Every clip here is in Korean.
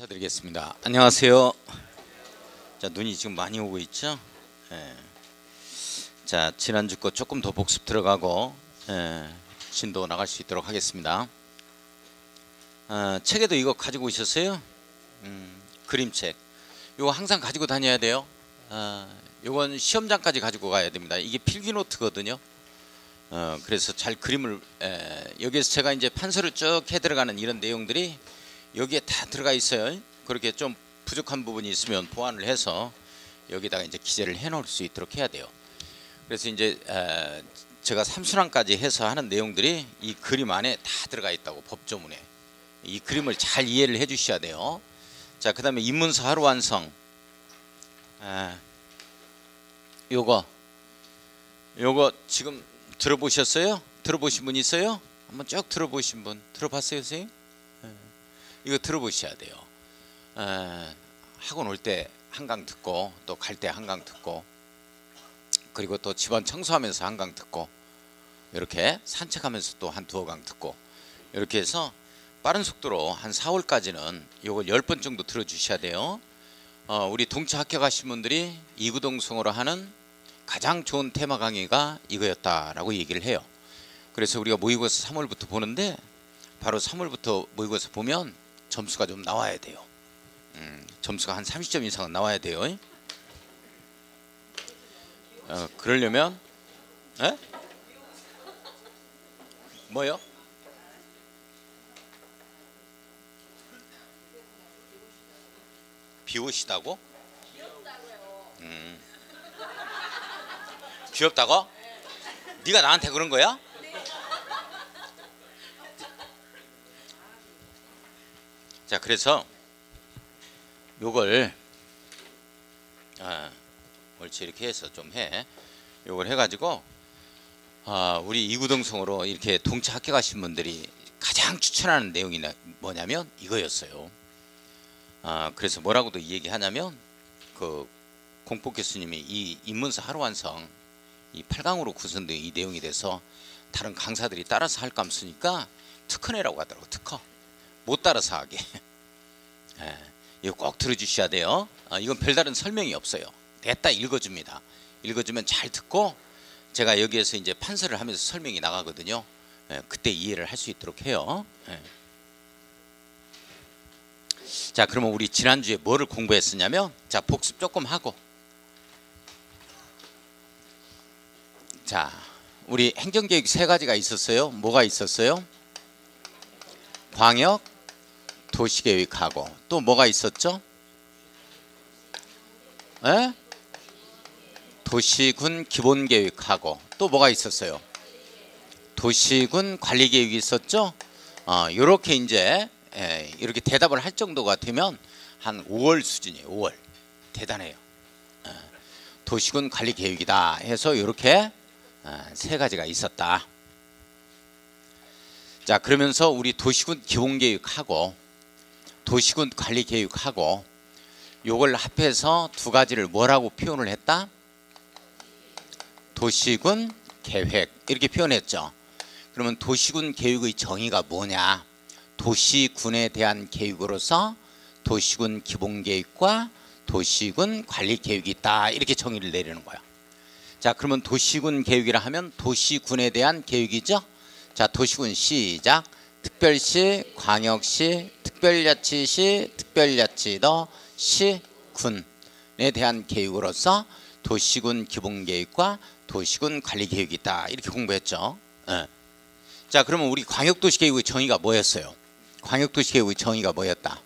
인사드리겠습니다. 안녕하세요. 자, 눈이 지금 많이 오고 있죠? 예. 자, 지난주 거 조금 더 복습 들어가고 진도 나갈 수 있도록 하겠습니다. 책에도 이거 가지고 오셨어요? 그림책. 이거 항상 가지고 다녀야 돼요. 이건 시험장까지 가지고 가야 됩니다. 이게 필기노트거든요. 그래서 잘 그림을 여기에서 제가 이제 판서를 쭉 해 들어가는 이런 내용들이 여기에 다 들어가 있어요. 그렇게 좀 부족한 부분이 있으면 보완을 해서 여기다가 이제 기재를 해 놓을 수 있도록 해야 돼요. 그래서 이제 제가 삼순환까지 해서 하는 내용들이 이 그림 안에 다 들어가 있다고, 법조문에. 이 그림을 잘 이해를 해 주셔야 돼요. 자, 그 다음에 입문서 하루 완성. 요거 지금 들어보셨어요? 들어보신 분 있어요? 한번 쭉 들어보신 분 들어봤어요, 선생님? 이거 들어보셔야 돼요. 학원 올 때 한강 듣고, 또 갈 때 한강 듣고, 그리고 또 집안 청소하면서 한강 듣고, 이렇게 산책하면서 또 한 두어 강 듣고, 이렇게 해서 빠른 속도로 한 4월까지는 이걸 10번 정도 들어주셔야 돼요. 우리 동차 합격하신 분들이 이구동성으로 하는 가장 좋은 테마 강의가 이거였다라고 얘기를 해요. 그래서 우리가 모의고사 3월부터 보는데, 바로 3월부터 모의고사 보면 점수가 좀 나와야 돼요. 점수가 한 30점 이상은 나와야 돼요. 그러려면 뭐요? 비오시다고? 귀엽다고? 네가 나한테 그런 거야? 자, 그래서 요걸 옳지, 이렇게 해서 좀 해. 요걸 해가지고 우리 이구동성으로 이렇게 동차 합격하신 분들이 가장 추천하는 내용이 뭐냐면 이거였어요. 그래서 뭐라고도 얘기하냐면, 그 공포 교수님이 이 입문서 하루 완성 이 8강으로 구성된 이 내용이 돼서 다른 강사들이 따라서 할까 없으니까 특허내라고 하더라고. 특허 못 따라서 하게. 이거 꼭 들어주셔야 돼요. 이건 별다른 설명이 없어요. 됐다 읽어줍니다. 읽어주면 잘 듣고, 제가 여기에서 이제 판서를 하면서 설명이 나가거든요. 그때 이해를 할 수 있도록 해요. 자, 그러면 우리 지난주에 뭐를 공부했었냐면, 자, 복습 조금 하고, 자, 우리 행정계획 3가지가 있었어요. 뭐가 있었어요? 광역, 도시계획하고, 또 뭐가 있었죠? 도시군 기본계획하고, 또 뭐가 있었어요? 도시군 관리계획이 있었죠? 요렇게 이제 이렇게 대답을 할 정도가 되면 한 5월 수준이에요. 5월. 대단해요. 도시군 관리계획이다 해서 이렇게 3가지가 있었다. 자, 그러면서 우리 도시군 기본계획하고 도시군 관리계획하고 요걸 합해서 2가지를 뭐라고 표현을 했다? 도시군 계획, 이렇게 표현했죠. 그러면 도시군 계획의 정의가 뭐냐? 도시군에 대한 계획으로서 도시군 기본계획과 도시군 관리계획이 있다, 이렇게 정의를 내리는 거야. 자, 그러면 도시군 계획이라 하면 도시군에 대한 계획이죠. 자, 도시군 시작. 특별시, 광역시, 특별자치시, 특별자치도, 시, 군에 대한 계획으로서 도시군 기본계획과 도시군 관리계획이 있다, 이렇게 공부했죠. 자, 그러면 우리 광역도시계획의 정의가 뭐였어요? 광역도시계획의 정의가 뭐였다?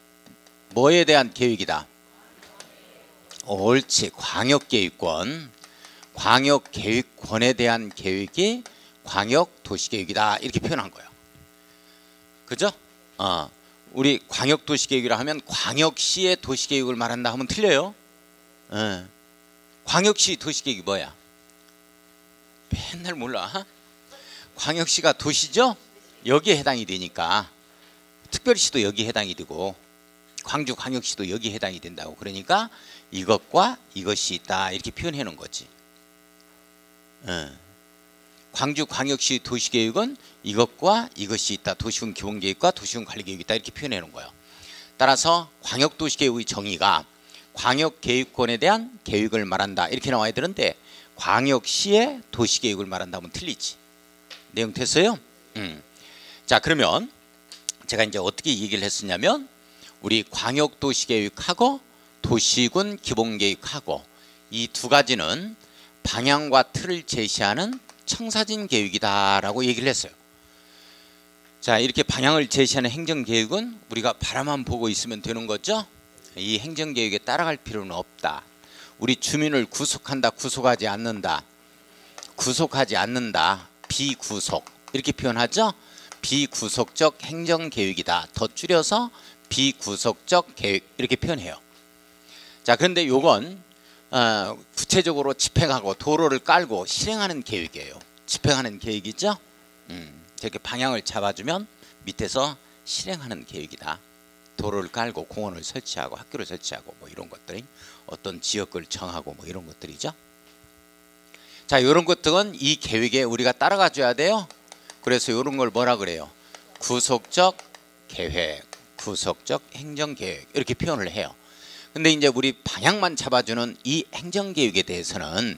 뭐에 대한 계획이다? 옳지, 광역계획권. 광역계획권에 대한 계획이 광역도시계획이다, 이렇게 표현한 거예요. 그죠? 우리 광역도시계획이라 하면 광역시의 도시계획을 말한다 하면 틀려요. 광역시 도시계획이 뭐야? 맨날 몰라. 광역시가 도시죠? 여기에 해당이 되니까 특별시도 여기에 해당이 되고 광주 광역시도 여기에 해당이 된다고. 그러니까 이것과 이것이 있다, 이렇게 표현해 놓은 거지. 광주 광역시 도시계획은 이것과 이것이 있다. 도시군 기본계획과 도시군 관리계획이 있다, 이렇게 표현해 놓은 거예요. 따라서 광역도시계획의 정의가 광역계획권에 대한 계획을 말한다 이렇게 나와야 되는데 광역시의 도시계획을 말한다면 틀리지. 내용 됐어요? 자, 그러면 제가 이제 어떻게 얘기를 했었냐면 우리 광역도시계획하고 도시군 기본계획하고 이 두 가지는 방향과 틀을 제시하는 청사진 계획이다라고 얘기를 했어요. 자, 이렇게 방향을 제시하는 행정계획은 우리가 바라만 보고 있으면 되는 거죠. 이 행정계획에 따라갈 필요는 없다. 우리 주민을 구속한다, 구속하지 않는다. 구속하지 않는다, 비구속 이렇게 표현하죠. 비구속적 행정계획이다. 더 줄여서 비구속적 계획 이렇게 표현해요. 자, 그런데 요건 구체적으로 집행하고 도로를 깔고 실행하는 계획이에요. 집행하는 계획이죠. 이렇게 방향을 잡아주면 밑에서 실행하는 계획이다. 도로를 깔고 공원을 설치하고 학교를 설치하고 뭐 이런 것들이 어떤 지역을 정하고 뭐 이런 것들이죠. 자, 이런 것들은 이 계획에 우리가 따라가 줘야 돼요. 그래서 이런 걸 뭐라 그래요? 구속적 계획, 구속적 행정계획 이렇게 표현을 해요. 근데 이제 우리 방향만 잡아주는 이 행정계획에 대해서는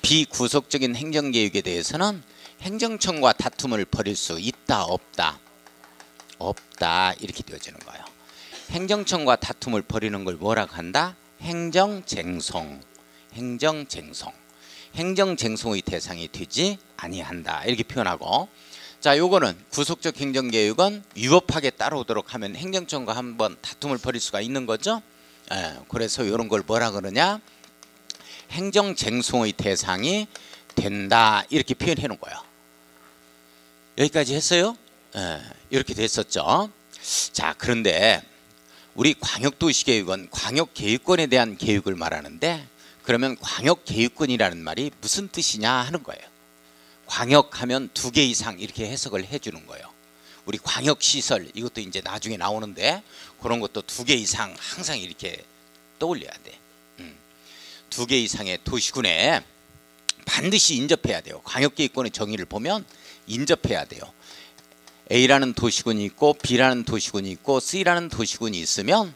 비구속적인 행정계획에 대해서는 행정청과 다툼을 벌일 수 있다 없다? 없다 이렇게 되어지는 거예요. 행정청과 다툼을 벌이는 걸 뭐라고 한다? 행정쟁송, 행정쟁송, 행정쟁송의 대상이 되지 아니한다 이렇게 표현하고, 자, 요거는 구속적 행정계획은 위법하게 따라오도록 하면 행정청과 한번 다툼을 벌일 수가 있는 거죠. 그래서 이런 걸 뭐라 그러냐? 행정쟁송의 대상이 된다 이렇게 표현해 놓은 거예요. 여기까지 했어요? 이렇게 됐었죠. 자, 그런데 우리 광역도시계획은 광역계획권에 대한 계획을 말하는데 그러면 광역계획권이라는 말이 무슨 뜻이냐 하는 거예요. 광역하면 2개 이상 이렇게 해석을 해주는 거예요. 우리 광역시설 이것도 이제 나중에 나오는데 그런 것도 2개 이상 항상 이렇게 떠올려야 돼. 2개 이상의 도시군에 반드시 인접해야 돼요. 광역계획권의 정의를 보면 인접해야 돼요. A라는 도시군이 있고 B라는 도시군이 있고 C라는 도시군이 있으면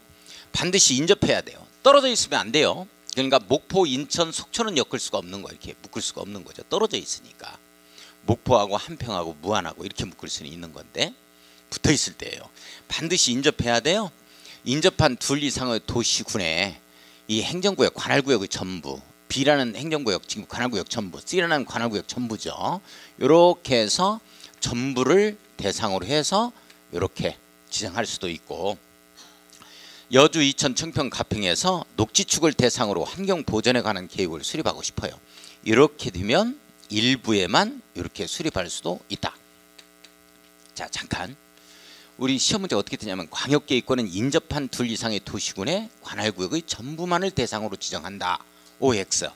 반드시 인접해야 돼요. 떨어져 있으면 안 돼요. 그러니까 목포, 인천, 속초는 엮을 수가 없는 거예요. 이렇게 묶을 수가 없는 거죠. 떨어져 있으니까. 목포하고 한평하고 무안하고 이렇게 묶을 수는 있는 건데 붙어 있을 때예요. 반드시 인접해야 돼요. 인접한 2 이상의 도시군에 이 행정구역, 관할구역의 전부, B라는 행정구역, 지금 관할구역 전부, C라는 관할구역 전부죠. 이렇게 해서 전부를 대상으로 해서 이렇게 지정할 수도 있고, 여주, 이천, 청평, 가평에서 녹지축을 대상으로 환경보전에 관한 계획을 수립하고 싶어요. 이렇게 되면 일부에만 이렇게 수립할 수도 있다. 자, 잠깐 우리 시험 문제 어떻게 되냐면 광역계획권은 인접한 2 이상의 도시군의 관할구역의 전부만을 대상으로 지정한다. OX,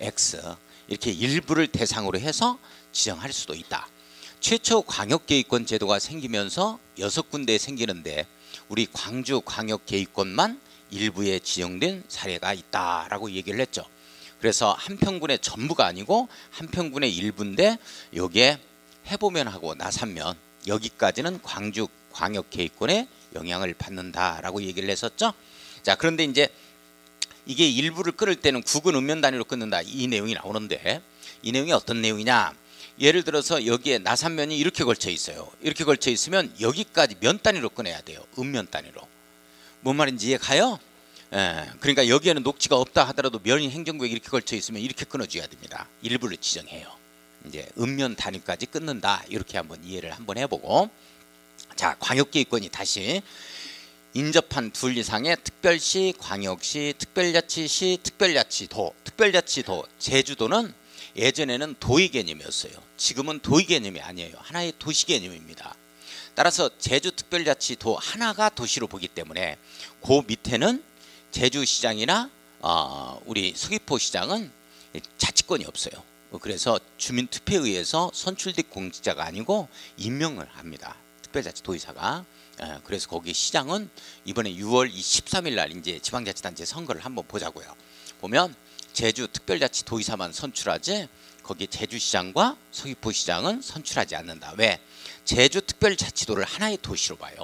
X 이렇게 일부를 대상으로 해서 지정할 수도 있다. 최초 광역계획권 제도가 생기면서 6군데 생기는데 우리 광주 광역계획권만 일부에 지정된 사례가 있다라고 얘기를 했죠. 그래서 한평군의 전부가 아니고 한평군의 일부인데 여기에 해보면 하고 나산면 여기까지는 광주 광역계획권에 영향을 받는다라고 얘기를 했었죠. 자, 그런데 이제 이게 일부를 끊을 때는 국은 읍면 단위로 끊는다 이 내용이 나오는데 이 내용이 어떤 내용이냐? 예를 들어서 여기에 나산면이 이렇게 걸쳐 있어요. 이렇게 걸쳐 있으면 여기까지 면 단위로 끊어야 돼요. 읍면 단위로. 뭔 말인지 이해가요? 그러니까 여기에는 녹지가 없다 하더라도 면이 행정구역에 이렇게 걸쳐 있으면 이렇게 끊어줘야 됩니다. 일부를 지정해요. 이제 읍면 단위까지 끊는다 이렇게 한번 이해를 한번 해보고, 자, 광역계획권이 다시 인접한 2 이상의 특별시, 광역시, 특별자치시, 특별자치도, 특별자치도, 제주도는 예전에는 도의 개념이었어요. 지금은 도의 개념이 아니에요. 하나의 도시 개념입니다. 따라서 제주특별자치도 하나가 도시로 보기 때문에 그 밑에는 제주시장이나 우리 서귀포시장은 자치권이 없어요. 그래서 주민투표에 의해서 선출된 공직자가 아니고 임명을 합니다. 특별자치도의사가. 그래서 거기 시장은 이번에 6월 13일 날 이제 지방자치단체 선거를 한번 보자고요. 보면 제주 특별자치도의사만 선출하지 거기 제주시장과 서귀포시장은 선출하지 않는다. 왜? 제주 특별자치도를 하나의 도시로 봐요.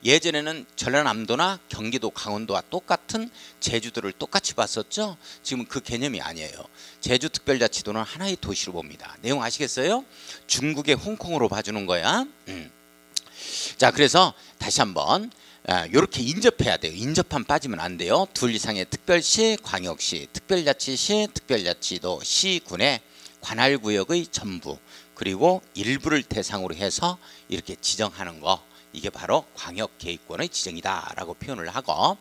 예전에는 전라남도나 경기도, 강원도와 똑같은 제주도를 똑같이 봤었죠. 지금 그 개념이 아니에요. 제주특별자치도는 하나의 도시로 봅니다. 내용 아시겠어요? 중국의 홍콩으로 봐주는 거야. 자, 그래서 다시 한번 이렇게 인접해야 돼요. 인접한 빠지면 안 돼요. 둘 이상의 특별시, 광역시, 특별자치시, 특별자치도, 시군의 관할구역의 전부 그리고 일부를 대상으로 해서 이렇게 지정하는 거, 이게 바로 광역계획권의 지정이다 라고 표현을 하고,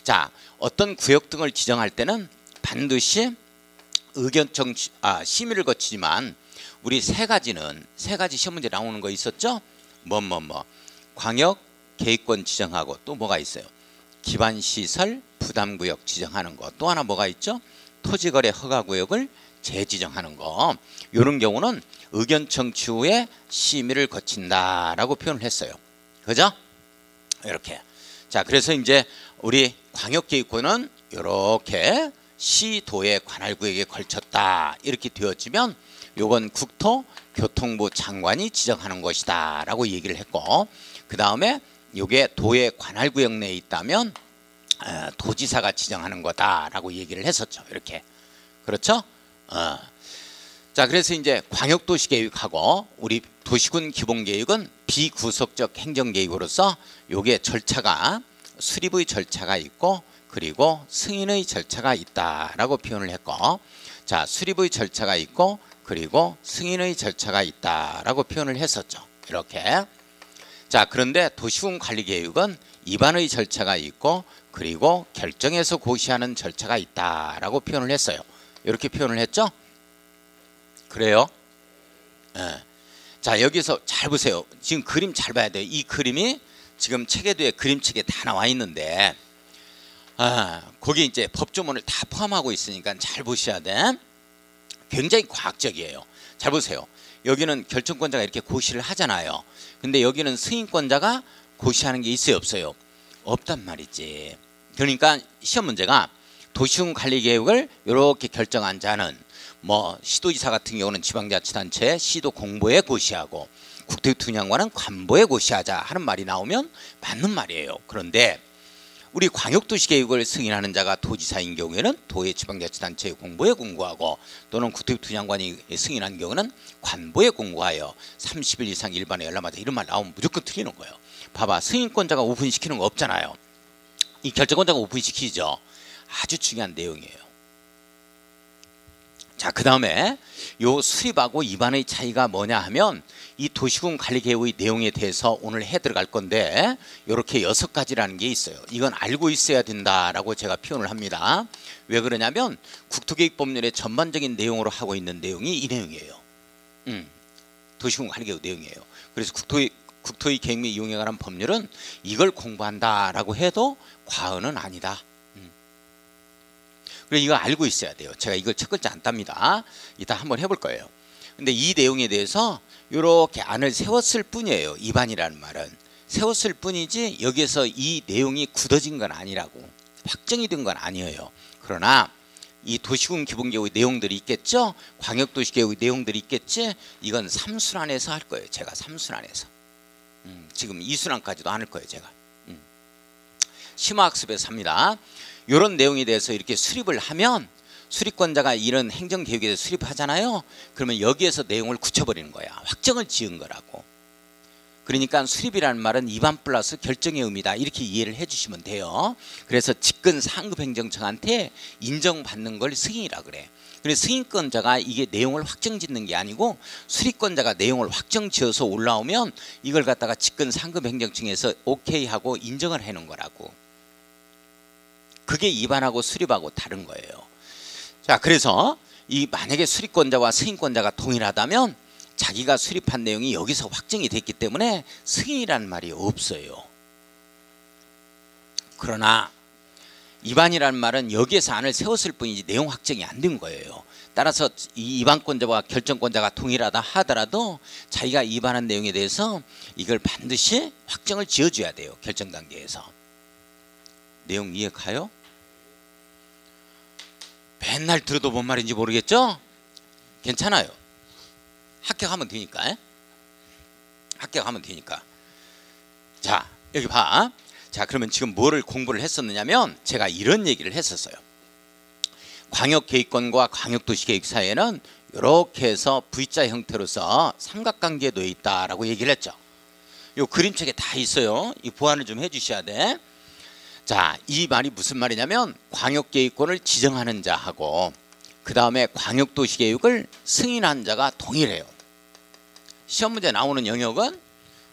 자, 어떤 구역 등을 지정할 때는 반드시 의견청 심의를 거치지만 우리 세 가지 시험 문제 나오는 거 있었죠. 광역계획권 지정하고 또 뭐가 있어요? 기반시설 부담구역 지정하는 거. 또 하나 뭐가 있죠? 토지거래 허가구역을 재지정하는 거. 이런 경우는 의견 청취 후에 심의를 거친다라고 표현을 했어요. 그죠? 이렇게. 자, 그래서 이제 우리 광역계획권은 이렇게 시도의 관할구역에 걸쳤다 이렇게 되어지면 요건 국토교통부 장관이 지정하는 것이다 라고 얘기를 했고, 그 다음에 요게 도의 관할구역 내에 있다면 도지사가 지정하는 거다 라고 얘기를 했었죠. 이렇게. 그렇죠? 자, 그래서 이제 광역도시계획하고 우리 도시군 기본계획은 비구속적 행정계획으로서 요게 절차가 수립의 절차가 있고 그리고 승인의 절차가 있다라고 표현을 했고, 자, 수립의 절차가 있고 그리고 승인의 절차가 있다라고 표현을 했었죠. 이렇게. 자, 그런데 도시군 관리계획은 입안의 절차가 있고 그리고 결정해서 고시하는 절차가 있다라고 표현을 했어요. 이렇게 표현을 했죠. 그래요? 네. 자, 여기서 잘 보세요. 지금 그림 잘 봐야 돼요. 이 그림이 지금 책에도에 그림책에 다 나와 있는데 거기 이제 법조문을 다 포함하고 있으니까 잘 보셔야 돼. 굉장히 과학적이에요. 잘 보세요. 여기는 결정권자가 이렇게 고시를 하잖아요. 근데 여기는 승인권자가 고시하는 게 있어요, 없어요? 없단 말이지. 그러니까 시험 문제가 도시군 관리계획을 이렇게 결정한 자는 뭐 시도지사 같은 경우는 지방자치단체 시도 공보에 고시하고 국토교통장관은 관보에 고시하자 하는 말이 나오면 맞는 말이에요. 그런데 우리 광역도시계획을 승인하는 자가 도지사인 경우에는 도의 지방자치단체의 공보에 공고하고 또는 국토교통장관이 승인한 경우는 관보에 공고하여 30일 이상 일반에 열람하자 이런 말 나오면 무조건 틀리는 거예요. 봐봐, 승인권자가 오픈시키는 거 없잖아요. 이 결정권자가 오픈시키죠. 아주 중요한 내용이에요. 자, 그 다음에 요 수립하고 입안의 차이가 뭐냐 하면 이 도시군 관리계획의 내용에 대해서 오늘 해 들어갈 건데 이렇게 6가지라는 게 있어요. 이건 알고 있어야 된다라고 제가 표현을 합니다. 왜 그러냐면 국토계획법률의 전반적인 내용으로 하고 있는 내용이 이 내용이에요. 도시군 관리계획 내용이에요. 그래서 국토의 계획 및 이용에 관한 법률은 이걸 공부한다라고 해도 과언은 아니다. 그래서 이거 알고 있어야 돼요. 제가 이걸 첫 글자 안 땁니다. 이따 한번 해볼 거예요. 근데 이 내용에 대해서 이렇게 안을 세웠을 뿐이에요. 입안이라는 말은 세웠을 뿐이지 여기에서 이 내용이 굳어진 건 아니라고, 확정이 된 건 아니에요. 그러나 이 도시군 기본계획의 내용들이 있겠죠. 광역도시계획의 내용들이 있겠지. 이건 3순환에서 할 거예요. 제가 3순환에서. 지금 2순환까지도 안 할 거예요. 제가. 심화학습에서 합니다. 이런 내용에 대해서 이렇게 수립을 하면 수립권자가 이런 행정계획에 대해서 수립하잖아요. 그러면 여기에서 내용을 굳혀버리는 거야. 확정을 지은 거라고. 그러니까 수립이라는 말은 입안 플러스 결정의 의미다. 이렇게 이해를 해주시면 돼요. 그래서 직근 상급행정청한테 인정받는 걸 승인이라 그래. 그래서 승인권자가 이게 내용을 확정짓는 게 아니고 수립권자가 내용을 확정지어서 올라오면 이걸 갖다가 직근 상급행정청에서 오케이 하고 인정을 해놓은 거라고. 그게 입안하고 수립하고 다른 거예요. 자, 그래서 이 만약에 수립권자와 승인권자가 동일하다면 자기가 수립한 내용이 여기서 확정이 됐기 때문에 승인이라는 말이 없어요. 그러나 입안이라는 말은 여기에서 안을 세웠을 뿐이지 내용 확정이 안 된 거예요. 따라서 이 입안권자와 결정권자가 동일하다 하더라도 자기가 입안한 내용에 대해서 이걸 반드시 확정을 지어줘야 돼요. 결정 단계에서. 내용 이해 가요? 맨날 들어도 뭔 말인지 모르겠죠? 괜찮아요. 합격하면 되니까. 합격하면 되니까. 자, 여기 봐. 자, 그러면 지금 뭐를 공부를 했었느냐면 제가 이런 얘기를 했었어요. 광역계획권과 광역도시계획 사이에는 이렇게 해서 V자 형태로서 삼각관계에 놓여 있다라고 얘기를 했죠. 요 그림책에 다 있어요. 이 보완을 좀 해주셔야 돼. 자, 이 말이 무슨 말이냐면 광역계획권을 지정하는 자하고 그 다음에 광역도시계획을 승인한 자가 동일해요. 시험 문제 나오는 영역은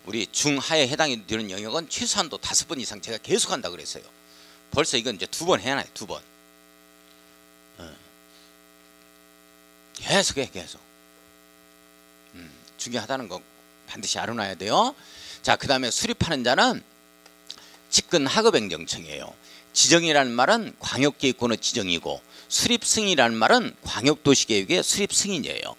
우리 중하에 해당이 되는 영역은 최소한도 5번 이상 제가 계속 한다 그랬어요. 벌써 이건 이제 2번 해놔요. 2번. 계속해 계속. 중요하다는 거 반드시 알아놔야 돼요. 자, 그 다음에 수립하는 자는 직근하급행정청이에요. 지정이라는 말은 광역계획권의 지정이고 수립승인이라는 말은 광역도시계획의 수립승인이에요.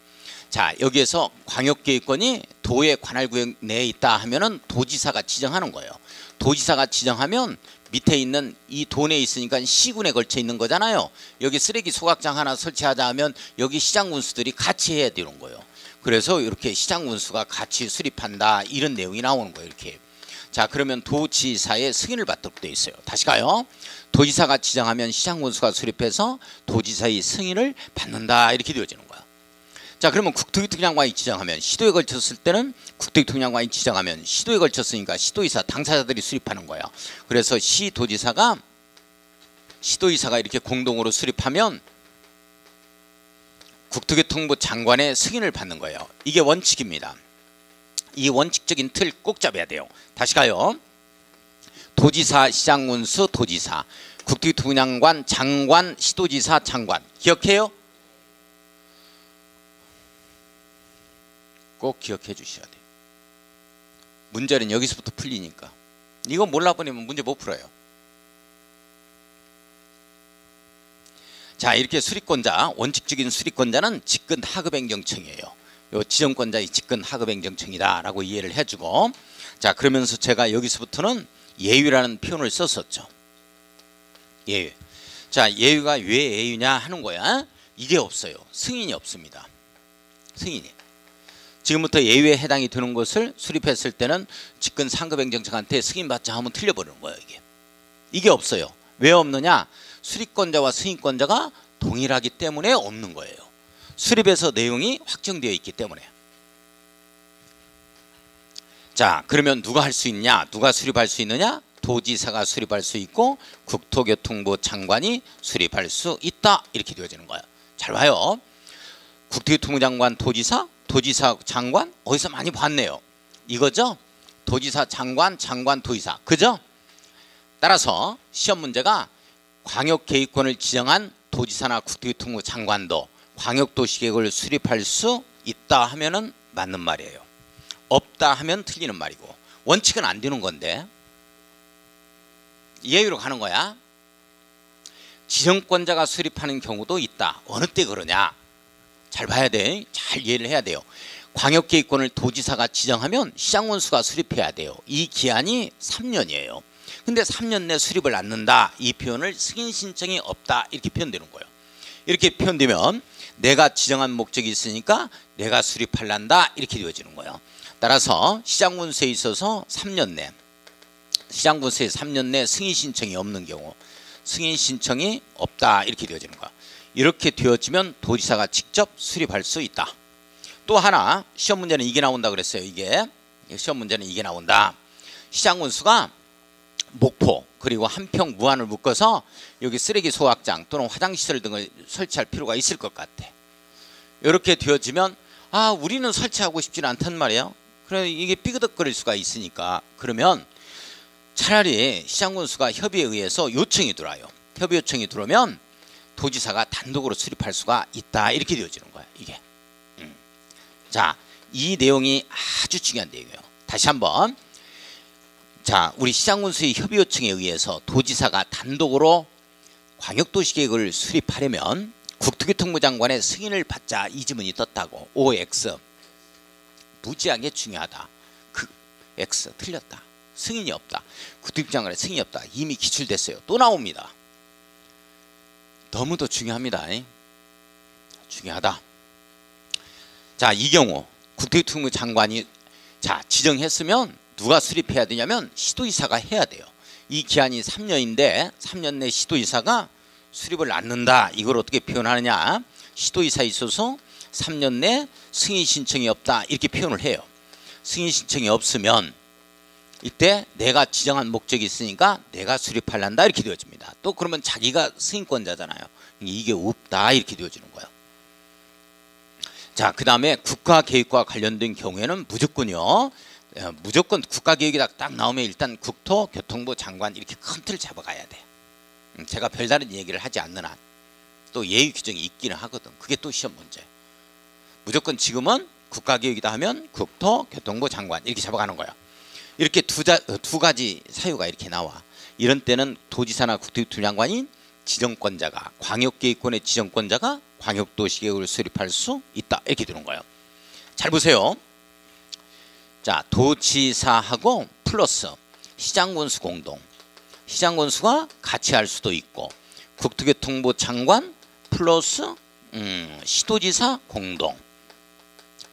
자, 여기에서 광역계획권이 도의 관할구역 내에 있다 하면은 도지사가 지정하는 거예요. 도지사가 지정하면 밑에 있는 이 도 내에 있으니까 시군에 걸쳐 있는 거잖아요. 여기 쓰레기 소각장 하나 설치하자 하면 여기 시장군수들이 같이 해야 되는 거예요. 그래서 이렇게 시장군수가 같이 수립한다 이런 내용이 나오는 거예요. 이렇게. 자, 그러면 도지사의 승인을 받도록 되어 있어요. 다시 가요. 도지사가 지정하면 시장군수가 수립해서 도지사의 승인을 받는다 이렇게 되어지는 거야. 자, 그러면 국토교통장관이 지정하면 시도에 걸쳤을 때는 국토교통장관이 지정하면 시도에 걸쳤으니까 시도의사 당사자들이 수립하는 거야. 그래서 시도지사가 이렇게 공동으로 수립하면 국토교통부 장관의 승인을 받는 거예요. 이게 원칙입니다. 이 원칙적인 틀 꼭 잡아야 돼요. 다시 가요. 도지사, 시장군수, 도지사, 국토교통장관, 장관, 시도지사, 장관. 기억해요? 꼭 기억해 주셔야 돼요. 문제는 여기서부터 풀리니까. 이거 몰라보면 문제 못 풀어요. 자, 이렇게 수립권자, 원칙적인 수립권자는 직근하급행정청이에요. 요 지정권자의 직근하급행정청이다 라고 이해를 해주고, 자, 그러면서 제가 여기서부터는 예유라는 표현을 썼었죠. 예유. 자, 예유가 왜 예유냐 하는 거야. 이게 없어요. 승인이 없습니다. 승인이. 지금부터 예유에 해당이 되는 것을 수립했을 때는 직근 상급행정청한테 승인받자 하면 틀려버리는 거예요. 이게 없어요. 왜 없느냐? 수립권자와 승인권자가 동일하기 때문에 없는 거예요. 수립에서 내용이 확정되어 있기 때문에. 자, 그러면 누가 할 수 있냐? 누가 수립할 수 있느냐? 도지사가 수립할 수 있고 국토교통부 장관이 수립할 수 있다. 이렇게 되어지는 거예요. 잘 봐요. 국토교통부 장관, 도지사, 도지사, 장관 어디서 많이 봤네요. 이거죠? 도지사, 장관, 장관, 도지사. 그죠? 따라서 시험 문제가 광역계획권을 지정한 도지사나 국토교통부 장관도 광역도시계획을 수립할 수 있다 하면은 맞는 말이에요. 없다 하면 틀리는 말이고 원칙은 안 되는 건데 예유로 가는 거야. 지정권자가 수립하는 경우도 있다. 어느 때 그러냐? 잘 봐야 돼. 잘 이해를 해야 돼요. 광역계획권을 도지사가 지정하면 시장군수가 수립해야 돼요. 이 기한이 3년이에요. 근데 3년 내 수립을 않는다. 이 표현을 승인 신청이 없다. 이렇게 표현되는 거예요. 이렇게 표현되면 내가 지정한 목적이 있으니까 내가 수립할란다. 이렇게 되어지는 거예요. 따라서 시장군수에 있어서 3년 내 시장군수에 3년 내 승인 신청이 없는 경우 승인 신청이 없다. 이렇게 되어지는 거야. 이렇게 되어지면 도지사가 직접 수립할 수 있다. 또 하나 시험 문제는 이게 나온다 그랬어요. 이게 시험 문제는 이게 나온다. 시장군수가 목포 그리고 한평 무안을 묶어서 여기 쓰레기 소각장 또는 화장시설 등을 설치할 필요가 있을 것 같아. 이렇게 되어지면 아 우리는 설치하고 싶지는 않단 말이에요. 그래 이게 삐그덕거릴 수가 있으니까 그러면 차라리 시장군수가 협의에 의해서 요청이 들어와요. 협의 요청이 들어오면 도지사가 단독으로 수립할 수가 있다. 이렇게 되어지는 거야. 이게. 자, 이 내용이 아주 중요한 내용이에요. 다시 한번. 자, 우리 시장군수의 협의 요청에 의해서 도지사가 단독으로 광역도시계획을 수립하려면 국토교통부 장관의 승인을 받자 이 지문이 떴다고. OX. 무지하게 중요하다. 그 X 틀렸다. 승인이 없다. 국토교통부 장관의 승인이 없다. 이미 기출됐어요. 또 나옵니다. 너무도 중요합니다. 중요하다. 자, 이 경우 국토교통부 장관이 자 지정했으면 누가 수립해야 되냐면 시도이사가 해야 돼요. 이 기한이 3년인데 3년 내 시도이사가 수립을 않는다. 이걸 어떻게 표현하느냐. 시도이사에 있어서 3년 내 승인 신청이 없다. 이렇게 표현을 해요. 승인 신청이 없으면 이때 내가 지정한 목적이 있으니까 내가 수립할란다. 이렇게 되어집니다. 또 그러면 자기가 승인권자잖아요. 이게 없다. 이렇게 되어지는 거예요. 자, 그 다음에 국가계획과 관련된 경우에는 무조건요. 무조건 국가계획이 딱 나오면 일단 국토교통부 장관 이렇게 큰 틀 잡아가야 돼. 제가 별다른 얘기를 하지 않는 한 또 예의 규정이 있기는 하거든. 그게 또 시험 문제. 무조건 지금은 국가계획이다 하면 국토교통부 장관 이렇게 잡아가는 거야. 이렇게 두 가지 사유가 이렇게 나와. 이런 때는 도지사나 국토교통부 장관인 지정권자가 광역계획권의 지정권자가 광역도시계획을 수립할 수 있다. 이렇게 되는 거예요. 잘 보세요. 자, 도지사하고 플러스 시장군수 공동. 시장군수가 같이 할 수도 있고 국토교통부 장관 플러스 시도지사 공동.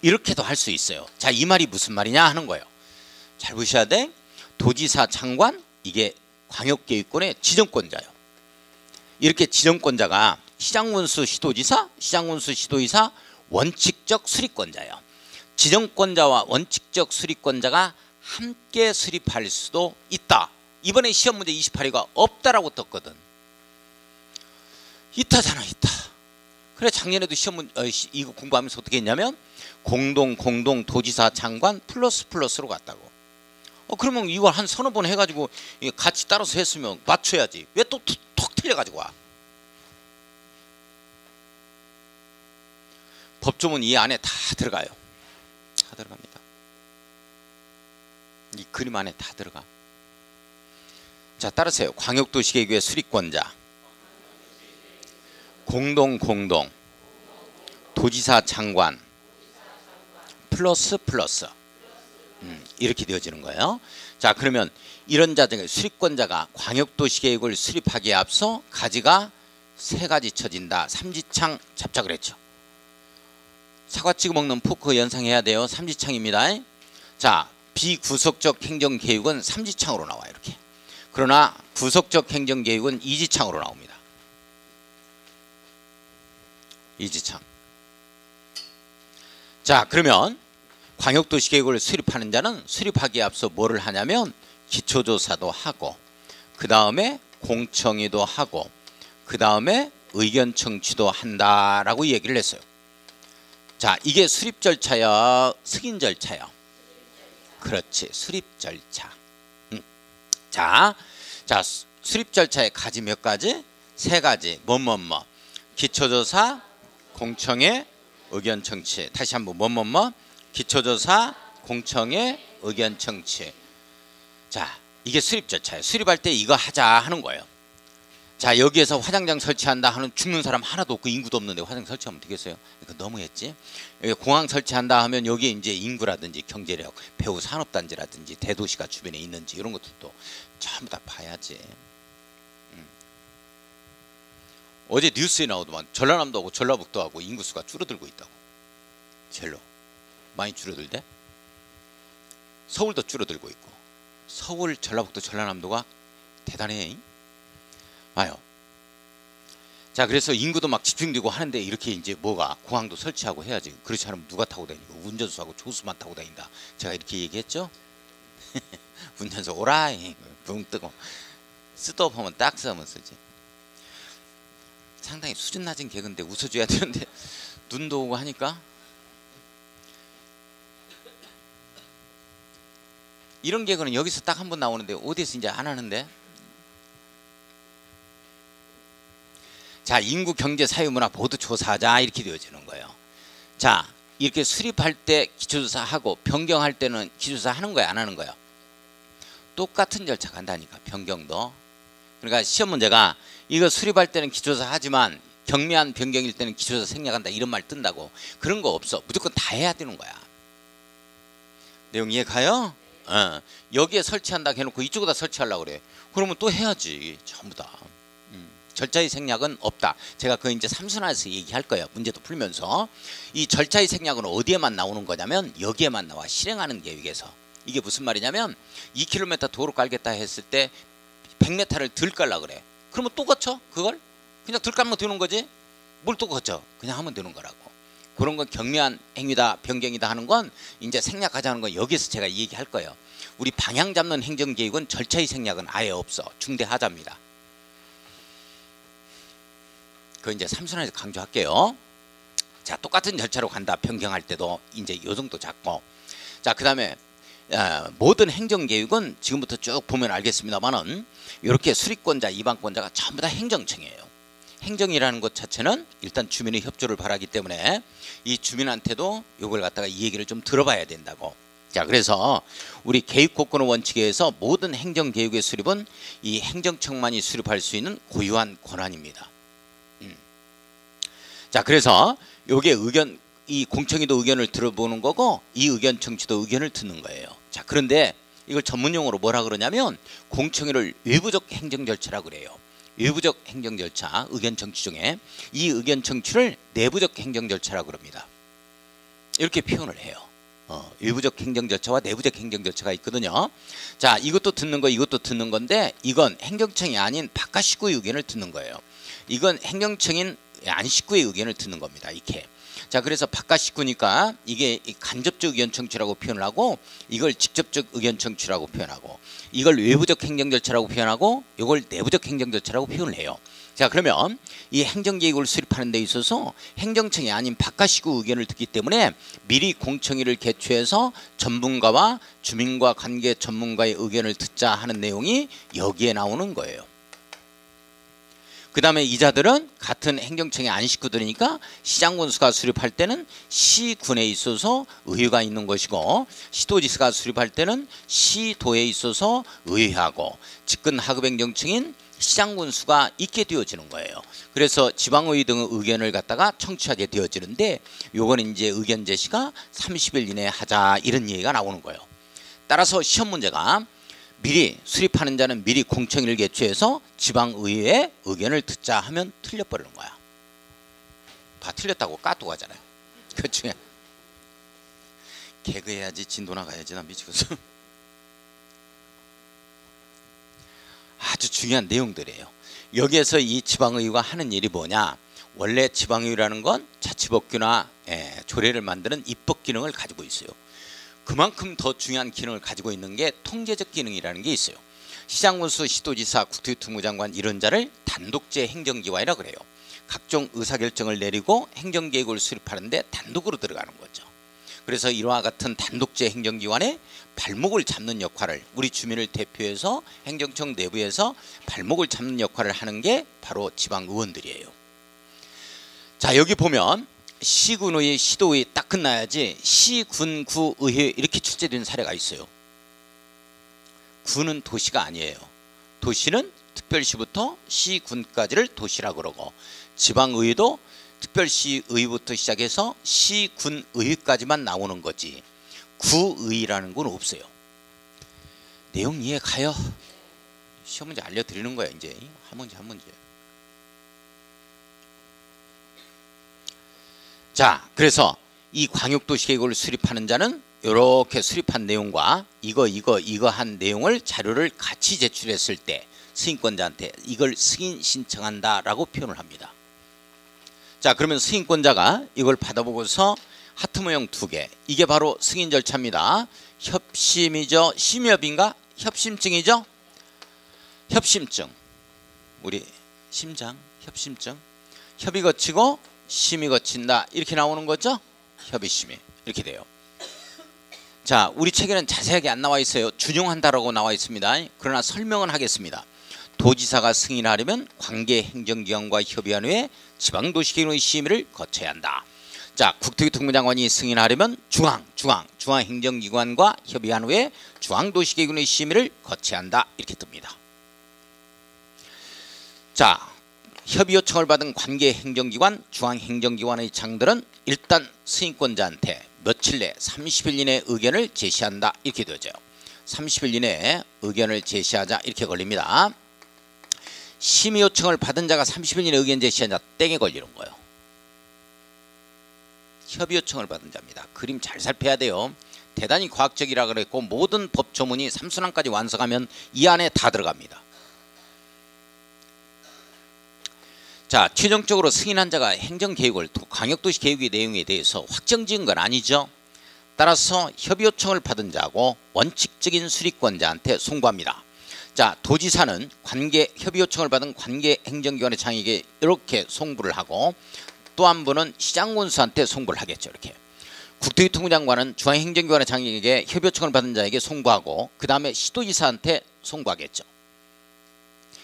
이렇게도 할 수 있어요. 자, 이 말이 무슨 말이냐 하는 거예요. 잘 보셔야 돼. 도지사 장관 이게 광역계획권의 지정권자예요. 이렇게 지정권자가 시장군수 시도지사, 시장군수 시도지사 원칙적 수립권자예요. 지정권자와 원칙적 수립권자가 함께 수립할 수도 있다. 이번에 시험 문제 28위가 없다라고 떴거든. 있다잖아, 있다. 그래, 작년에도 시험 문제 이거 공부하면서 어떻게 했냐면 공동 도지사 장관 플러스로 갔다고. 그러면 이걸 한 서너 번 해가지고 같이 따라서 했으면 맞춰야지. 왜 또 톡 틀려가지고 와? 법조문 이 안에 다 들어가요. 다 들어갑니다. 이 그림 안에 다 들어가. 자, 따르세요. 광역도시계획의 수립권자 공동 도지사 장관 플러스 이렇게 되어지는 거예요. 자, 그러면 이런 자들 수립권자가 광역도시계획을 수립하기에 앞서 가지가 세 가지 쳐진다. 삼지창 잡자 그랬죠. 사과 찍어 먹는 포크 연상해야 돼요. 삼지창입니다. 자, 비구속적 행정계획은 삼지창으로 나와요. 이렇게. 그러나 구속적 행정계획은 이지창으로 나옵니다. 이지창. 자, 그러면 광역도시계획을 수립하는 자는 수립하기에 앞서 뭐를 하냐면 기초조사도 하고 그 다음에 공청회도 하고 그 다음에 의견 청취도 한다라고 얘기를 했어요. 자, 이게 수립 절차야, 승인 절차야? 그렇지, 수립 절차. 자, 수립 절차의 가지 몇 가지? 세 가지. 뭐. 기초조사, 공청회, 의견 청취. 다시 한번 뭐. 기초조사, 공청회, 의견 청취. 자, 이게 수립 절차예요. 수립할 때 이거 하자 하는 거예요. 자, 여기에서 화장장 설치한다 하는 죽는 사람 하나도 없고 인구도 없는데 화장 설치하면 되겠어요? 이거 너무했지. 여기 공항 설치한다 하면 여기에 이제 인구라든지 경제력, 배후 산업단지라든지 대도시가 주변에 있는지 이런 것들도 전부 다 봐야지. 어제 뉴스에 나오더만 전라남도하고 전라북도하고 인구수가 줄어들고 있다고. 젤로 많이 줄어들대. 서울도 줄어들고 있고. 서울, 전라북도, 전라남도가 대단해. 아유. 자, 그래서 인구도 막 집중되고 하는데 이렇게 이제 뭐가 공항도 설치하고 해야지. 그렇지 않으면 누가 타고 다니고 운전수하고 조수만 타고 다닌다. 제가 이렇게 얘기했죠. 운전수 오라이 붕 뜨고 쓰도업 하면 딱 쓰면 쓰지. 상당히 수준 낮은 개그인데 웃어줘야 되는데 눈도 오고 하니까 이런 개그는 여기서 딱 한 번 나오는데 어디서 이제 안 하는데. 자, 인구, 경제, 사회, 문화 모두 조사하자 이렇게 되어지는 거예요. 자, 이렇게 수립할 때 기초조사하고 변경할 때는 기초조사 하는 거야 안 하는 거야? 똑같은 절차 간다니까. 변경도. 그러니까 시험 문제가 이거 수립할 때는 기초조사 하지만 경미한 변경일 때는 기초조사 생략한다 이런 말 뜬다고. 그런 거 없어. 무조건 다 해야 되는 거야. 내용 이해 가요? 여기에 설치한다 해놓고 이쪽에다 설치하려고 그래. 그러면 또 해야지. 전부 다. 절차의 생략은 없다. 제가 그 이제 삼순환에서 얘기할 거예요. 문제도 풀면서. 이 절차의 생략은 어디에만 나오는 거냐면 여기에만 나와. 실행하는 계획에서. 이게 무슨 말이냐면 2km 도로 깔겠다 했을 때 100m를 덜 깔라 그래. 그러면 또 거쳐? 그걸? 그냥 덜 깔면 되는 거지. 뭘 또 거쳐? 그냥 하면 되는 거라고. 그런 건 경미한 행위다, 변경이다 하는 건 이제 생략하자는 건 여기서 제가 얘기할 거예요. 우리 방향 잡는 행정계획은 절차의 생략은 아예 없어. 중대하자입니다. 그거 이제 삼순환에서 강조할게요. 자, 똑같은 절차로 간다. 변경할 때도 이제 요 정도 잡고. 자, 그 다음에 모든 행정계획은 지금부터 쭉 보면 알겠습니다만은 이렇게 수립권자, 이방권자가 전부 다 행정청이에요. 행정이라는 것 자체는 일단 주민의 협조를 바라기 때문에 이 주민한테도 이걸 갖다가 이 얘기를 좀 들어봐야 된다고. 자, 그래서 우리 계획국권의 원칙에 의해서 모든 행정계획의 수립은 이 행정청만이 수립할 수 있는 고유한 권한입니다. 자, 그래서 요게 의견, 이 공청회도 의견을 들어보는 거고 이 의견 청취도 의견을 듣는 거예요. 자, 그런데 이걸 전문용어로 뭐라 그러냐면 공청회를 외부적 행정 절차라고 그래요. 외부적 행정 절차, 의견 청취 중에 이 의견 청취를 내부적 행정 절차라고 그럽니다. 이렇게 표현을 해요. 외부적 행정 절차와 내부적 행정 절차가 있거든요. 자, 이것도 듣는 거, 이것도 듣는 건데 이건 행정청이 아닌 바깥 식구의 의견을 듣는 거예요. 이건 행정청인 안 식구의 의견을 듣는 겁니다. 이렇게. 자, 그래서 바깥 식구니까 이게 간접적 의견 청취라고 표현을 하고 이걸 직접적 의견 청취라고 표현하고 이걸 외부적 행정 절차라고 표현하고 이걸 내부적 행정 절차라고 표현을 해요. 자, 그러면 이 행정계획을 수립하는 데 있어서 행정청이 아닌 바깥 식구 의견을 듣기 때문에 미리 공청회를 개최해서 전문가와 주민과 관계 전문가의 의견을 듣자 하는 내용이 여기에 나오는 거예요. 그 다음에 이자들은 같은 행정청의 안 식구들이니까 시장군수가 수립할 때는 시군에 있어서 의회가 있는 것이고 시도지사가 수립할 때는 시도에 있어서 의회하고 직근 하급행정청인 시장군수가 있게 되어지는 거예요. 그래서 지방의회 등의 의견을 갖다가 청취하게 되어지는데 요거는 이제 의견 제시가 30일 이내에 하자 이런 얘기가 나오는 거예요. 따라서 시험 문제가 미리 수립하는 자는 미리 공청회를 개최해서 지방의회의 의견을 듣자 하면 틀려버리는 거야. 다 틀렸다고 까또 가잖아요. 그렇죠? 개그해야지 진도 나가야지 나 미치겠어. 아주 중요한 내용들이에요. 여기에서 이 지방의회가 하는 일이 뭐냐. 원래 지방의회라는 건 자치법규나 조례를 만드는 입법 기능을 가지고 있어요. 그만큼 더 중요한 기능을 가지고 있는 게 통제적 기능이라는 게 있어요. 시장군수, 시도지사, 국토교통부 장관 이런 자를 단독제 행정기관이라고 그래요. 각종 의사결정을 내리고 행정계획을 수립하는데 단독으로 들어가는 거죠. 그래서 이와 같은 단독제 행정기관의 발목을 잡는 역할을 우리 주민을 대표해서 행정청 내부에서 발목을 잡는 역할을 하는 게 바로 지방의원들이에요. 자, 여기 보면 시군의회, 시도의회 딱 끝나야지 시군구의회 이렇게 출제된 사례가 있어요. 구는 도시가 아니에요. 도시는 특별시부터 시군까지를 도시라고 그러고 지방의회도 특별시의회부터 시작해서 시군의회까지만 나오는 거지 구의회라는 건 없어요. 내용 이해 가요? 시험 문제 알려드리는 거야. 이제 한 문제 한 문제. 자, 그래서 이 광역도시계획을 수립하는 자는 이렇게 수립한 내용과 이거 한 내용을 자료를 같이 제출했을 때 승인권자한테 이걸 승인 신청한다라고 표현을 합니다. 자, 그러면 승인권자가 이걸 받아보고서 하트 모형 2개 이게 바로 승인 절차입니다. 협심이죠. 심협인가? 협심증이죠. 협심증 우리 심장 협심증 협의 거치고 심의 거친다 이렇게 나오는 거죠. 협의심의 이렇게 돼요. 자, 우리 책에는 자세하게 안 나와 있어요. 준용한다라고 나와 있습니다. 그러나 설명은 하겠습니다. 도지사가 승인하려면 관계 행정기관과 협의한 후에 지방도시계획의 심의를 거쳐야 한다. 자, 국토교통부 장관이 승인하려면 중앙행정기관과 협의한 후에 중앙도시계획의 심의를 거쳐야 한다 이렇게 뜹니다. 자, 협의 요청을 받은 관계 행정기관, 중앙행정기관의 장들은 일단 승인권자한테 며칠 내 30일 이내에 의견을 제시한다 이렇게 되어져요. 30일 이내에 의견을 제시하자 이렇게 걸립니다. 심의 요청을 받은 자가 30일 이내에 의견 제시하자 땡에 걸리는 거예요. 협의 요청을 받은 자입니다. 그림 잘 살펴야 돼요. 대단히 과학적이라 그랬고 모든 법조문이 삼순환까지 완성하면 이 안에 다 들어갑니다. 자, 최종적으로 승인한 자가 행정계획을 광역도시계획의 내용에 대해서 확정지은 건 아니죠. 따라서 협의요청을 받은 자하고 원칙적인 수리권자한테 송부합니다. 자, 도지사는 협의요청을 받은 관계행정기관의 장에게 이렇게 송부를 하고 또 한 분은 시장군수한테 송부를 하겠죠. 이렇게. 국토교통부 장관은 중앙행정기관의 장에게 협의요청을 받은 자에게 송부하고 그 다음에 시도지사한테 송부하겠죠.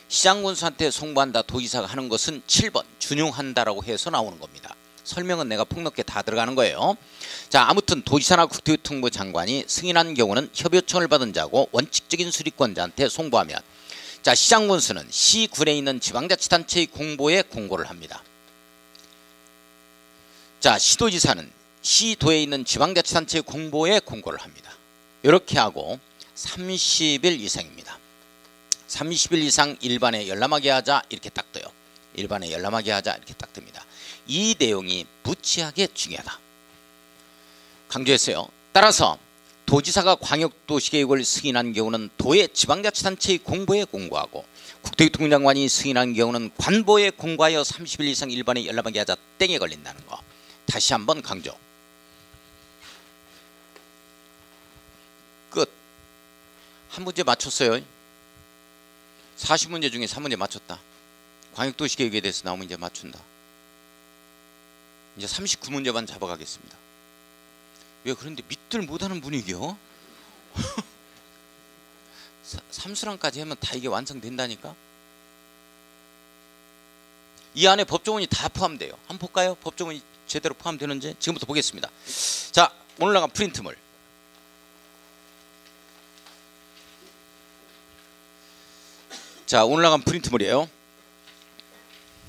시장군수한테 송부한다 도지사가 하는 것은 7번 준용한다라고 해서 나오는 겁니다. 설명은 내가 폭넓게 다 들어가는 거예요. 자, 아무튼 도지사나 국토교통부 장관이 승인한 경우는 협의요청을 받은 자고 원칙적인 수리권자한테 송부하면, 자, 시장군수는 시군에 있는 지방자치단체의 공보에 공고를 합니다. 자, 시도지사는 시도에 있는 지방자치단체의 공보에 공고를 합니다. 이렇게 하고 30일 이상입니다. 30일 이상 일반에 열람하게 하자 이렇게 딱 떠요. 일반에 열람하게 하자 이렇게 딱 뜹니다. 이 내용이 무지하게 중요하다. 강조했어요. 따라서 도지사가 광역도시계획을 승인한 경우는 도의 지방자치단체의 공보에 공고하고 국토교통부 장관이 승인한 경우는 관보에 공고하여 30일 이상 일반에 열람하게 하자 땡에 걸린다는 거. 다시 한번 강조. 끝. 한 문제 맞췄어요. 40문제 중에 3문제 맞췄다. 광역도시계획에 대해서 나오면 이제 맞춘다. 이제 39문제만 잡아가겠습니다. 왜 그런데 믿들 못하는 분위기요? 삼수랑까지 하면 다 이게 완성된다니까. 이 안에 법조문이 다 포함돼요. 한번 볼까요? 법조문이 제대로 포함되는지 지금부터 보겠습니다. 자, 오늘 나간 프린트물. 자, 오늘 나간 프린트물이에요.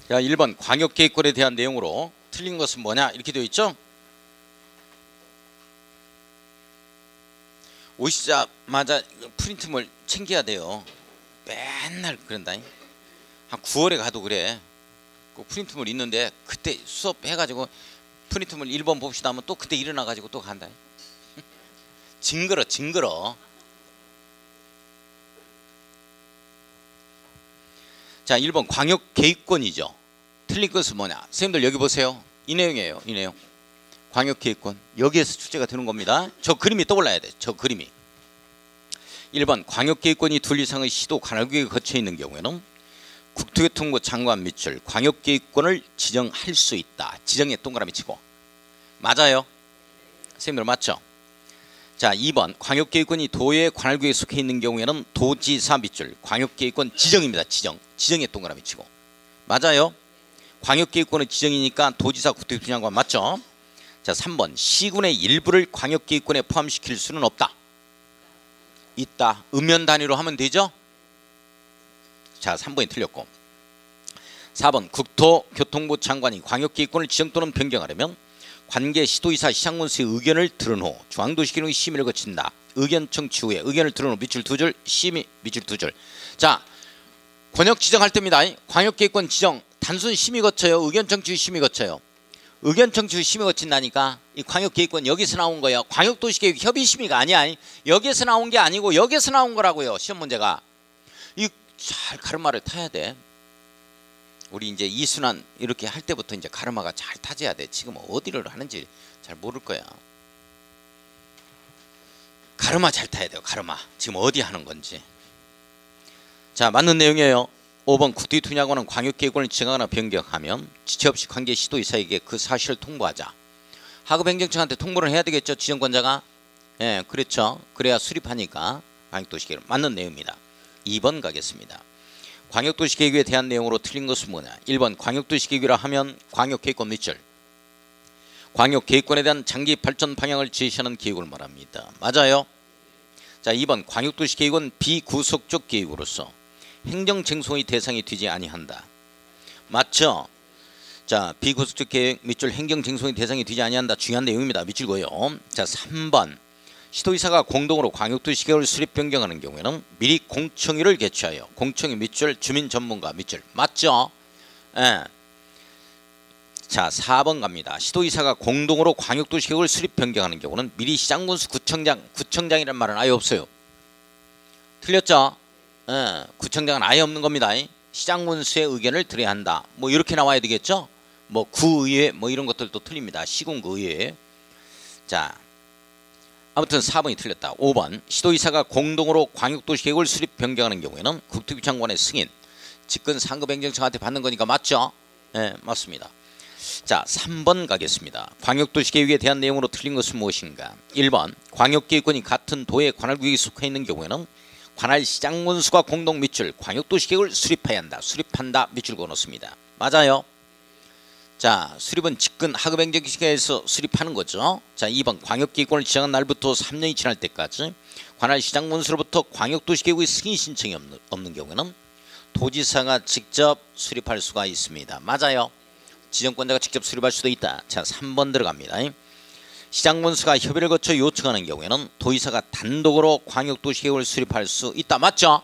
자, 1번 광역계획권에 대한 내용으로 틀린 것은 뭐냐 이렇게 되어 있죠. 오시자마자 프린트물 챙겨야 돼요. 맨날 그런다. 한 9월에 가도 그래. 그 프린트물 있는데 그때 수업해가지고 프린트물 1번 봅시다 하면 또 그때 일어나가지고 또 간다. 징그러. 자, 1번 광역계획권이죠. 틀린 것은 뭐냐. 선생님들 여기 보세요. 이 내용이에요. 이 내용. 광역계획권. 여기에서 출제가 되는 겁니다. 저 그림이 떠올라야 돼. 저 그림이. 1번 광역계획권이 둘 이상의 시도 관할구역에 거쳐 있는 경우에는 국토교통부 장관 밑줄 광역계획권을 지정할 수 있다. 지정에 동그라미 치고. 맞아요. 선생님들 맞죠? 자, 2번 광역계획권이 도의 관할구역에 속해 있는 경우에는 도지사 밑줄 광역계획권 지정입니다. 지정에 동그라미 치고. 맞아요. 광역계획권의 지정이니까 도지사 국토교통부 장관 맞죠? 자, 3번 시군의 일부를 광역계획권에 포함시킬 수는 없다. 있다. 읍면 단위로 하면 되죠? 자, 3번이 틀렸고. 4번 국토교통부 장관이 광역계획권을 지정 또는 변경하려면 관계 시도의사 시장군수의 의견을 들은 후 중앙도시계획의 심의를 거친다. 의견 청취 후에 의견을 들은 후 밑줄 2줄 심의 밑줄 2줄. 자, 권역 지정할 때입니다. 광역계획권 지정 단순 심의 거쳐요. 의견 청취 후 심의 거쳐요. 의견 청취 후 심의 거친다니까. 이 광역계획권 여기서 나온 거예요. 광역도시계획 협의심의가 아니야. 여기서 나온 게 아니고 여기서 나온 거라고요. 시험 문제가. 이 잘 가르마를 타야 돼. 우리 이제 이순환 이렇게 할 때부터 이제 가르마가 잘 타져야 돼. 지금 어디를 하는지 잘 모를 거야. 가르마 잘 타야 돼요. 가르마. 지금 어디 하는 건지. 자, 맞는 내용이에요. 5번 국토교통부장관은 광역계획권을 지정하거나 변경하면 지체 없이 관계 시도의사에게 그 사실을 통보하자. 하급행정청한테 통보를 해야 되겠죠. 지정권자가. 예, 그렇죠. 그래야 수립하니까 광역도시계획 맞는 내용입니다. 2번 가겠습니다. 광역도시계획에 대한 내용으로 틀린 것은 뭐냐. 1번 광역도시계획이라 하면 광역계획권 밑줄 광역계획권에 대한 장기 발전 방향을 제시하는 계획을 말합니다. 맞아요. 자, 2번 광역도시계획은 비구속적 계획으로서 행정쟁송의 대상이 되지 아니한다. 맞죠? 자, 비구속적 계획 밑줄 행정쟁송의 대상이 되지 아니한다. 중요한 내용입니다. 밑줄고요. 자, 3번 시도의사가 공동으로 광역도시계획을 수립 변경하는 경우에는 미리 공청회를 개최하여 공청회 밑줄 주민전문가 밑줄 맞죠? 예. 자, 4번 갑니다. 시도의사가 공동으로 광역도시계획을 수립 변경하는 경우는 미리 시장군수 구청장이란 말은 아예 없어요. 틀렸죠? 구청장은 아예 없는 겁니다. 시장군수의 의견을 들어야 한다. 뭐 이렇게 나와야 되겠죠? 뭐 구의회 뭐 이런 것들도 틀립니다. 시군구의회. 자, 아무튼 4번이 틀렸다. 5번 시도의사가 공동으로 광역도시계획을 수립 변경하는 경우에는 국토부 장관의 승인, 직권 상급행정청한테 받는 거니까 맞죠? 네, 맞습니다. 자, 3번 가겠습니다. 광역도시계획에 대한 내용으로 틀린 것은 무엇인가? 1번 광역계획권이 같은 도의 관할구역에 속해 있는 경우에는 관할 시장군수가 공동 밑줄 광역도시계획을 수립해야 한다. 수립한다. 밑줄 그어놓습니다. 맞아요. 자, 수립은 직권 하급행정기관에서 수립하는 거죠. 자, 2번 광역계획권을 지정한 날부터 3년이 지날 때까지 관할 시장군수로부터 광역도시계획의 승인 신청이 없는 경우에는 도지사가 직접 수립할 수가 있습니다. 맞아요. 지정권자가 직접 수립할 수도 있다. 자, 3번 들어갑니다. 시장군수가 협의를 거쳐 요청하는 경우에는 도의사가 단독으로 광역도시계획을 수립할 수 있다. 맞죠?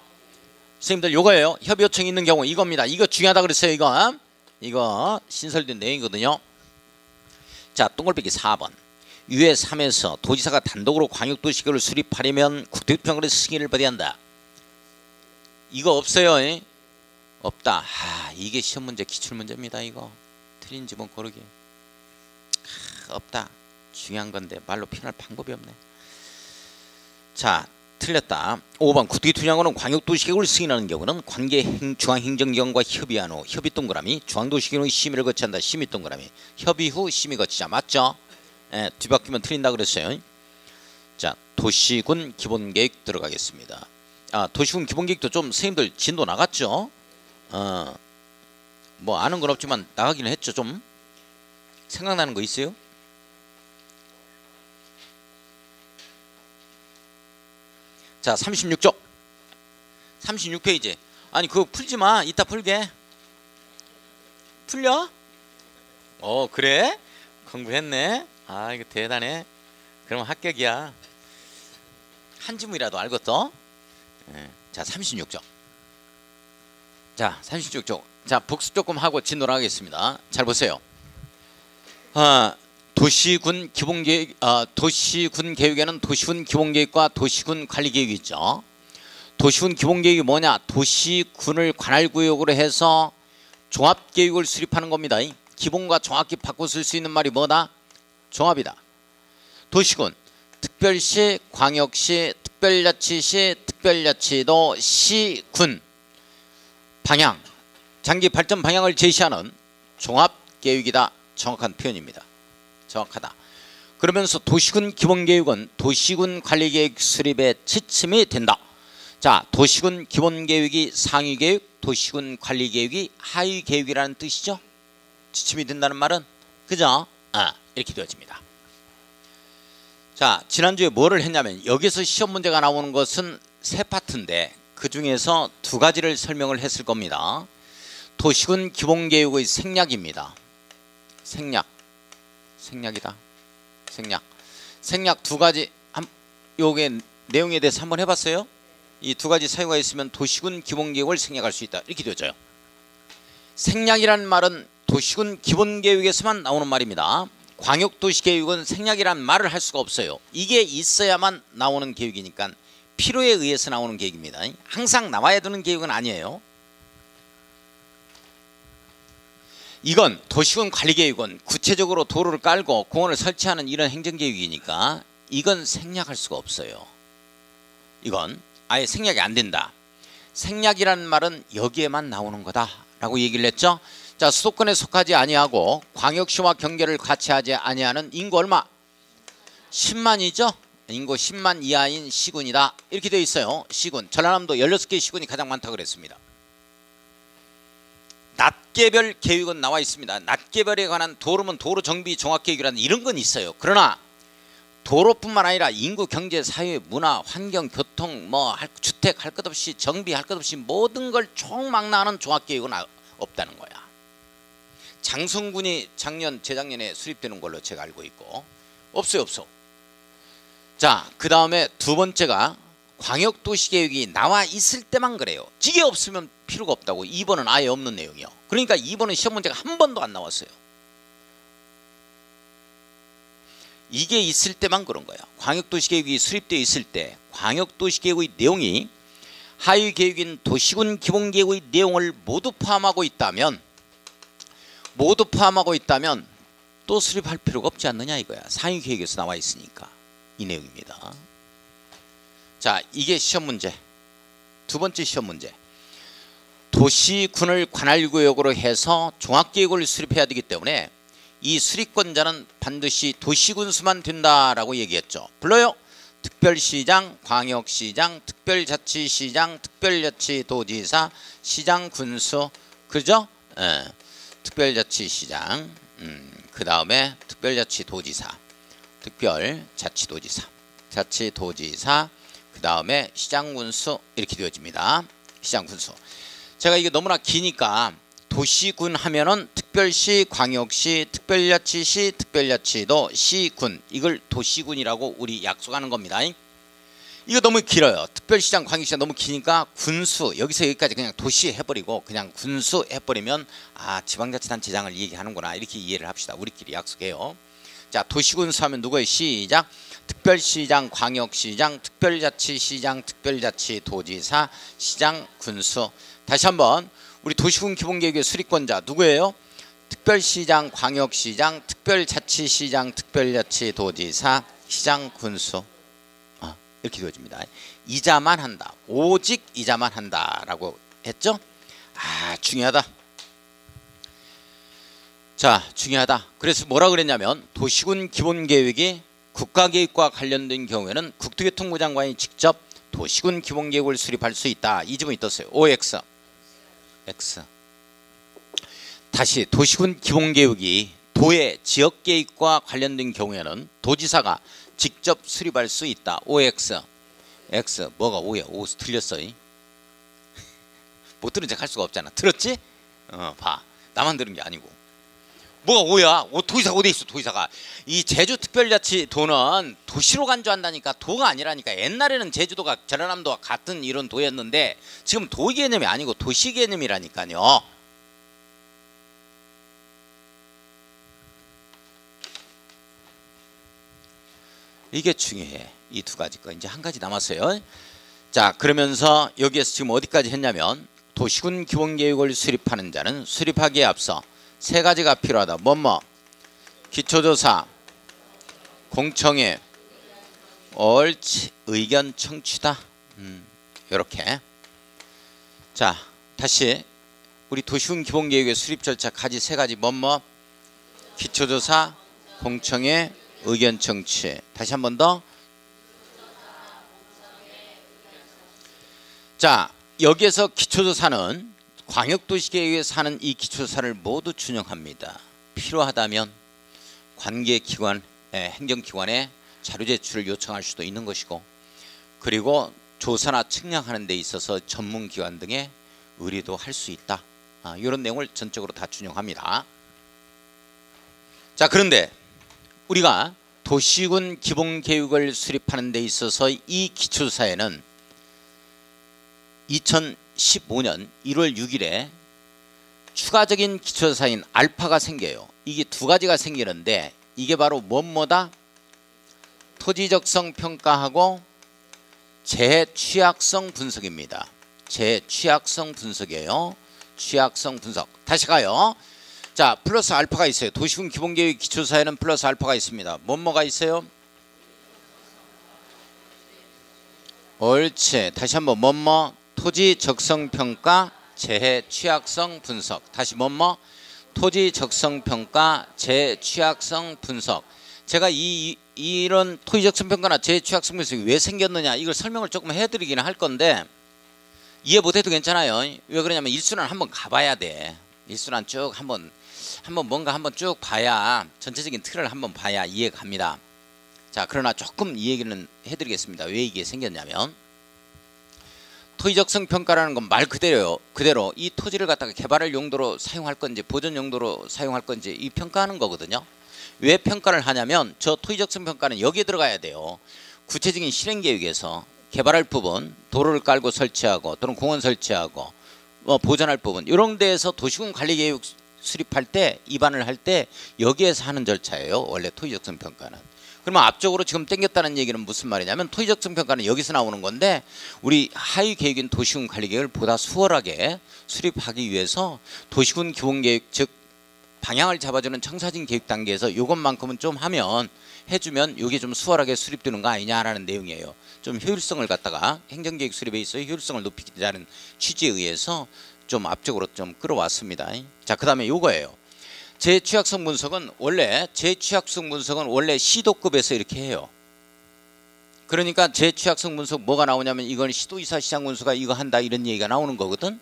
선생님들 요거예요. 협의 요청이 있는 경우 이겁니다. 이거 중요하다 그랬어요. 이거 신설된 내용이거든요. 자, 동글빼기 4번 유예 3에서 도지사가 단독으로 광역도시계획을 수립하려면 국토교통부의 승인을 받아야 한다. 이거 없어요. 없다. 이게 시험문제 기출문제입니다. 이거 틀린 지문 고르기. 없다. 중요한 건데 말로 표현할 방법이 없네. 자, 틀렸다. 5번 국토교통부는 광역도시계획을 승인하는 경우는 관계 중앙행정기관과 협의한 후 협의 동그라미 중앙도시계획의 심의를 거치한다. 심의 동그라미 협의 후 심의 거치자. 맞죠? 뒤바뀌면 틀린다 그랬어요. 자, 도시군 기본계획 들어가겠습니다. 도시군 기본계획도 좀 선생님들 진도 나갔죠? 뭐 아는 건 없지만 나가기는 했죠. 좀 생각나는 거 있어요? 자, 36쪽 36페이지. 아니 그거 풀지마. 이따 풀게. 풀려? 그래? 공부했네. 이거 대단해. 그럼 합격이야. 한 지문이라도 알겠어? 자, 36쪽. 자, 36쪽. 자, 복습 조금 하고 진도를 하겠습니다. 잘 보세요. 도시군 기본계획, 도시군 계획에는 도시군 기본계획과 도시군 관리계획이 있죠. 도시군 기본계획이 뭐냐? 도시군을 관할구역으로 해서 종합계획을 수립하는 겁니다. 기본과 종합기 바꿔 쓸 수 있는 말이 뭐다? 종합이다. 도시군, 특별시, 광역시, 특별자치시, 특별자치도, 시군 방향, 장기 발전 방향을 제시하는 종합계획이다. 정확한 표현입니다. 정확하다. 그러면서 도시군 기본계획은 도시군 관리계획 수립에 지침이 된다. 자, 도시군 기본계획이 상위계획, 도시군 관리계획이 하위계획이라는 뜻이죠. 지침이 된다는 말은 그죠? 이렇게 되어집니다. 자, 지난주에 뭐를 했냐면 여기서 시험 문제가 나오는 것은 세 파트인데 그 중에서 두 가지를 설명을 했을 겁니다. 도시군 기본계획의 생략입니다. 생략이다. 생략 두 가지. 요게 내용에 대해서 한번 해봤어요? 이 두 가지 사유가 있으면 도시군 기본계획을 생략할 수 있다. 이렇게 되어져요. 생략이라는 말은 도시군 기본계획에서만 나오는 말입니다. 광역도시계획은 생략이라는 말을 할 수가 없어요. 이게 있어야만 나오는 계획이니까 필요에 의해서 나오는 계획입니다. 항상 나와야 되는 계획은 아니에요. 이건 도시군 관리계획은 구체적으로 도로를 깔고 공원을 설치하는 이런 행정계획이니까 이건 생략할 수가 없어요. 이건 아예 생략이 안 된다. 생략이라는 말은 여기에만 나오는 거다라고 얘기를 했죠. 자, 수도권에 속하지 아니하고 광역시와 경계를 같이 하지 아니하는 인구 얼마? 10만이죠. 인구 10만 이하인 시군이다. 이렇게 되어 있어요. 시군. 전라남도 16개 시군이 가장 많다고 그랬습니다. 낱개별 계획은 나와 있습니다. 낱개별에 관한 도로면 도로 정비 종합계획이라는 이런 건 있어요. 그러나 도로뿐만 아니라 인구, 경제, 사회, 문화, 환경, 교통, 주택 할 것 없이 정비할 것 없이 모든 걸 총망라하는 종합계획은 없다는 거야. 장성군이 재작년에 수립되는 걸로 제가 알고 있고 없어요. 자, 그 다음에 두 번째가 광역도시계획이 나와 있을 때만 그래요. 이게 없으면 필요가 없다고. 2번은 아예 없는 내용이요. 그러니까 2번은 시험 문제가 한 번도 안 나왔어요. 이게 있을 때만 그런 거야. 광역도시계획이 수립되어 있을 때 광역도시계획의 내용이 하위계획인 도시군 기본계획의 내용을 모두 포함하고 있다면 또 수립할 필요가 없지 않느냐 이거야. 상위계획에서 나와 있으니까 이 내용입니다. 자, 이게 시험 문제. 두 번째 시험 문제. 도시군을 관할구역으로 해서 종합계획을 수립해야 되기 때문에 이 수립권자는 반드시 도시군수만 된다라고 얘기했죠. 불러요. 특별시장, 광역시장, 특별자치시장, 특별자치도지사, 시장군수, 그죠? 특별자치시장, 그 다음에 특별자치도지사, 특별자치도지사, 자치도지사, 그 다음에 시장군수 이렇게 되어집니다. 시장군수. 제가 이게 너무나 기니까 도시군 하면은 특별시, 광역시, 특별자치시, 특별자치도, 시군 이걸 도시군이라고 우리 약속하는 겁니다. 이거 너무 길어요. 특별시장, 광역시장 너무 기니까 군수 여기서 여기까지 그냥 도시 해버리고 그냥 군수 해버리면 아 지방자치단체장을 얘기하는구나 이렇게 이해를 합시다. 우리끼리 약속해요. 자, 도시군수 하면 누구예요? 시작. 특별시장, 광역시장, 특별자치시장, 특별자치도지사, 시장군수. 다시 한번 우리 도시군 기본계획의 수립권자 누구예요? 특별시장, 광역시장, 특별자치시장, 특별자치도지사, 시장군수. 이렇게 되어집니다. 이자만 한다. 오직 이자만 한다라고 했죠? 아, 중요하다. 자, 중요하다. 그래서 뭐라 그랬냐면 도시군 기본계획이 국가계획과 관련된 경우에는 국토교통부 장관이 직접 도시군 기본계획을 수립할 수 있다. 이 지문이 떴어요. OX. X. 다시 도시군 기본계획이 도의 지역계획과 관련된 경우에는 도지사가 직접 수립할 수 있다. OX. X. 뭐가 O야? O 틀렸어. 못 들은 척 할 수가 없잖아. 들었지? 봐. 나만 들은 게 아니고. 뭐가 O야? 도지사가 어디 있어? 도지사가. 이 제주특별자치도는 도시로 간주한다니까. 도가 아니라니까. 옛날에는 제주도가 전라남도와 같은 이런 도였는데 지금 도 개념이 아니고 도시 개념이라니까요. 이게 중요해. 이 두 가지 거. 이제 한 가지 남았어요. 자, 그러면서 여기에서 지금 어디까지 했냐면 도시군 기본계획을 수립하는 자는 수립하기에 앞서 세 가지가 필요하다. 뭐뭐? 기초조사, 공청회, 옳지, 의견 청취다. 요렇게. 자, 다시 우리 도시군 기본계획의 수립 절차 가지 세 가지 뭐뭐? 기초조사, 공청회, 의견 청취. 다시 한 번 더. 자, 여기에서 기초조사는 광역도시계획에서 하는 이 기초조사를 모두 준용합니다. 필요하다면 관계기관, 행정기관에 자료 제출을 요청할 수도 있는 것이고, 그리고 조사나 측량하는 데 있어서 전문기관 등의 의뢰도 할 수 있다. 이런 내용을 전적으로 다 준용합니다. 자, 그런데 우리가 도시군 기본계획을 수립하는 데 있어서 이 기초조사에는 2015년 1월 6일에 추가적인 기초조사인 알파가 생겨요. 이게 두 가지가 생기는데 이게 바로 뭐뭐다? 토지적성 평가하고 재취약성 분석입니다. 재취약성 분석이에요. 취약성 분석. 다시 가요. 자, 플러스 알파가 있어요. 도시군 기본계획 기초조사에는 플러스 알파가 있습니다. 뭐뭐가 있어요? 옳지. 다시 한번 뭐뭐? 토지 적성 평가, 재해 취약성 분석. 다시 뭐뭐? 토지 적성 평가, 재해 취약성 분석. 제가 이런 토지 적성 평가나 재해 취약성 분석이 왜 생겼느냐 이걸 설명을 조금 해드리기는 할 건데 이해 못해도 괜찮아요. 왜 그러냐면 일순환 한번 가봐야 돼. 일순환 쭉 한번 뭔가 한번 쭉 봐야 전체적인 틀을 한번 봐야 이해가 갑니다. 자, 그러나 조금 이 얘기는 해드리겠습니다. 왜 이게 생겼냐면 토지적성 평가라는 건 말 그대로 이 토지를 갖다가 개발할 용도로 사용할 건지 보존 용도로 사용할 건지 이 평가하는 거거든요. 왜 평가를 하냐면 저 토지적성 평가는 여기에 들어가야 돼요. 구체적인 실행계획에서 개발할 부분, 도로를 깔고 설치하고 또는 공원 설치하고 보존할 부분 이런 데에서 도시군 관리계획 수립할 때 입안을 할 때 여기에서 하는 절차예요. 원래 토지적성 평가는. 그러면 앞쪽으로 지금 땡겼다는 얘기는 무슨 말이냐면 토지 적성 평가는 여기서 나오는 건데 우리 하위 계획인 도시군 관리 계획을 보다 수월하게 수립하기 위해서 도시군 기본 계획 즉 방향을 잡아주는 청사진 계획 단계에서 이것만큼은 좀 하면 해주면 이게 좀 수월하게 수립되는 거 아니냐라는 내용이에요. 좀 효율성을 갖다가 행정계획 수립에 있어 효율성을 높이자는 취지에 의해서 좀 앞쪽으로 좀 끌어왔습니다. 자, 그 다음에 요거예요. 재취약성 분석은 원래 시도급에서 이렇게 해요. 그러니까 재취약성 분석 뭐가 나오냐면 이건 시도이사 시장군수가 이거 한다 이런 얘기가 나오는 거거든.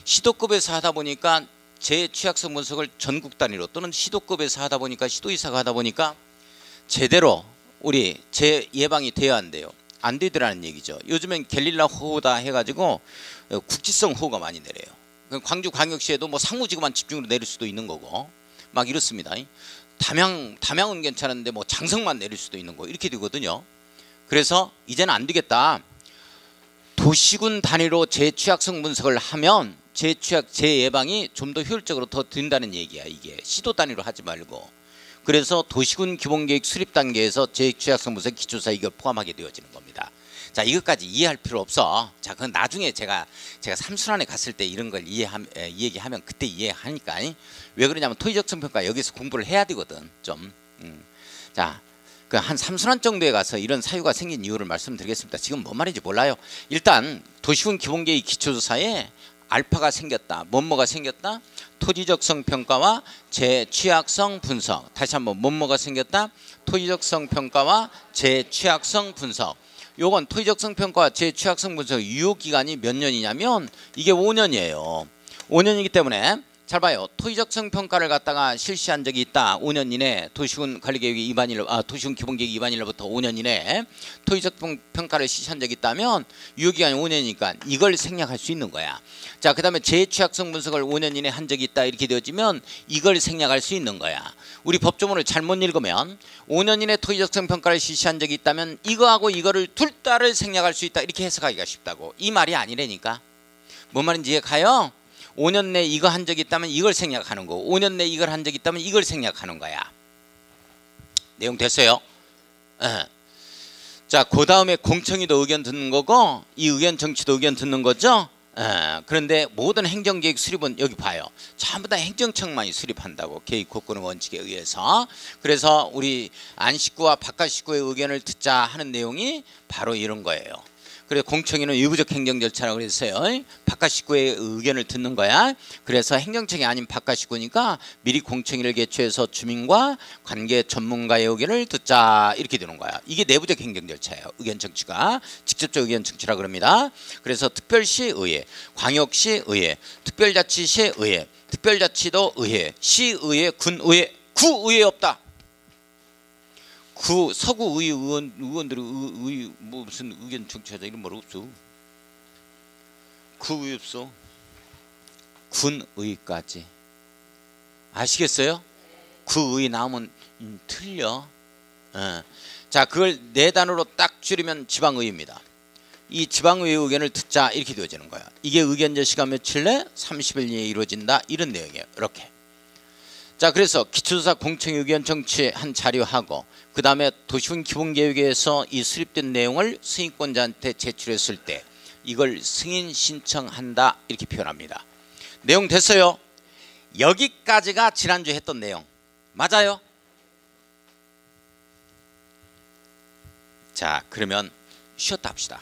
시도급에서 하다 보니까 재취약성 분석을 전국 단위로 또는 시도급에서 하다 보니까 시도이사가 하다 보니까 제대로 우리 재예방이 돼야 한대요. 안 되더라는 얘기죠. 요즘엔 갤릴라 호우다 해가지고 국지성 호우가 많이 내려요. 광주광역시에도 뭐 상무지구만 집중으로 내릴 수도 있는 거고 막 이렇습니다. 담양은 괜찮은데 뭐 장성만 내릴 수도 있는 거 이렇게 되거든요. 그래서 이제는 안 되겠다. 도시군 단위로 재취약성 분석을 하면 재예방이 좀 더 효율적으로 더 된다는 얘기야. 이게 시도 단위로 하지 말고. 그래서 도시군 기본계획 수립 단계에서 재취약성 분석 기초사 이걸 포함하게 되어지는 겁니다. 자, 이것까지 이해할 필요 없어. 자, 그건 나중에 제가 삼순환에 갔을 때 이런 걸 얘기하면 그때 이해하니까. 왜 그러냐면 토지적성 평가 여기서 공부를 해야 되거든. 좀. 자, 그 한 삼순환 정도에 가서 이런 사유가 생긴 이유를 말씀드리겠습니다. 지금 뭔 말인지 몰라요. 일단 도시군 기본계획 기초조사에 알파가 생겼다. 뭐뭐가 생겼다? 토지적성 평가와 재취약성 분석. 다시 한번 뭐뭐가 생겼다? 토지적성 평가와 재취약성 분석. 요건 토지적성 평가와 재취약성 분석 유효기간이 몇 년이냐면 이게 5년이에요. 5년이기 때문에 잘 봐요. 토지적성 평가를 갖다가 실시한 적이 있다. 5년 이내 도시군 관리계획 위반일 도시군 기본계획 위반일로부터 5년 이내 토지적성 평가를 실시한 적이 있다면 유효기간이 5년이니까 이걸 생략할 수 있는 거야. 자, 그 다음에 재취약성 분석을 5년 이내 한 적이 있다 이렇게 되어지면 이걸 생략할 수 있는 거야. 우리 법조문을 잘못 읽으면 5년 이내 토지적성 평가를 실시한 적이 있다면 이거하고 이거를 둘 다를 생략할 수 있다 이렇게 해석하기가 쉽다고. 이 말이 아니라니까. 뭔 말인지 이해가요? 5년 내 이거 한 적이 있다면 이걸 생략하는 거고 5년 내 이걸 한 적이 있다면 이걸 생략하는 거야. 내용 됐어요? 자, 그 다음에 공청회도 의견 듣는 거고 이 의견 정치도 의견 듣는 거죠. 그런데 모든 행정계획 수립은 여기 봐요. 전부 다 행정청만이 수립한다고 계획 곡군의 원칙에 의해서. 그래서 우리 안식구와 바깥식구의 의견을 듣자 하는 내용이 바로 이런 거예요. 그래서 공청회는 의무적 행정 절차라고 그랬어요. 바깥식구의 의견을 듣는 거야. 그래서 행정청이 아닌 바깥식구니까 미리 공청회를 개최해서 주민과 관계 전문가의 의견을 듣자 이렇게 되는 거야. 이게 내부적 행정 절차예요. 의견 청취가 직접적 의견 청취라 그럽니다. 그래서 특별시 의회, 광역시 의회, 특별자치시 의회, 특별자치도 의회, 시의회, 군의회, 구의회 없다. 그 서구 의원들이 뭐 무슨 의견 청취하자 이런 말 없어. 그 의 없어. 군의까지 아시겠어요? 그 의 나오면 틀려. 자, 그걸 네 단어로 딱 줄이면 지방의회입니다. 이 지방의회 의견을 듣자 이렇게 되어지는 거야. 이게 의견 제시가 며칠 내 30일 내에 이루어진다 이런 내용이에요. 이렇게. 자, 그래서 기초조사 공청회 의견 청취한 자료하고 그 다음에 도시군 기본계획에서 이 수립된 내용을 승인권자한테 제출했을 때 이걸 승인 신청한다 이렇게 표현합니다. 내용 됐어요? 여기까지가 지난주에 했던 내용 맞아요? 자, 그러면 쉬었다 합시다.